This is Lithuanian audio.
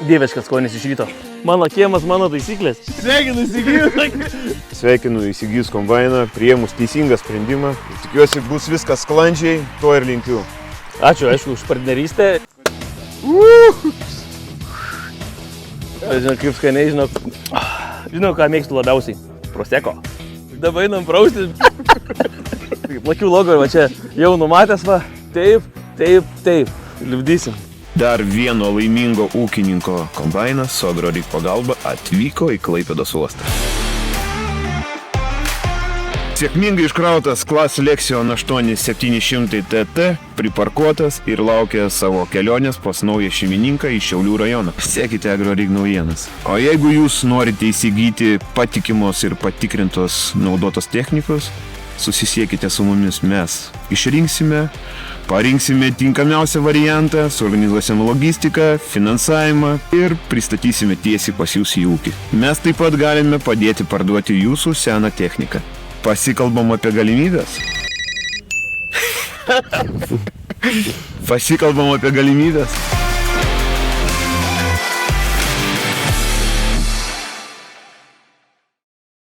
Dieviškas skonis iš ryto. Mano kiemas, mano taisyklės. Sveikinu įsigijus. Sveikinu įsigijus kombainą, priėmus teisingą sprendimą. Tikiuosi bus viskas sklandžiai, to ir linkiu. Ačiū, aišku, už partnerystę. Žinau, kaip skaniai, žinau, ką mėgstu labiausiai. Proseko. Dabar einam praustis. Plakių logo, va čia jau numatęs, va. Taip. Liūdysim. Dar vieno laimingo ūkininko kombainas su Agroryk pagalba atvyko į Klaipėdos uostą. Sėkmingai iškrautas Class Lexion 8700 TT, priparkuotas ir laukia savo kelionės pas naują šeimininką į Šiaulių rajoną. Sekite Agroryk naujienas. O jeigu jūs norite įsigyti patikimos ir patikrintos naudotos technikos, susisiekite su mumis, mes parinksime tinkamiausią variantą, suorganizuosime logistiką, finansavimą ir pristatysime tiesiai pas jūs į ūkį. Mes taip pat galime padėti parduoti jūsų seną techniką. Pasikalbam apie galimybės? Pasikalbam apie galimybės?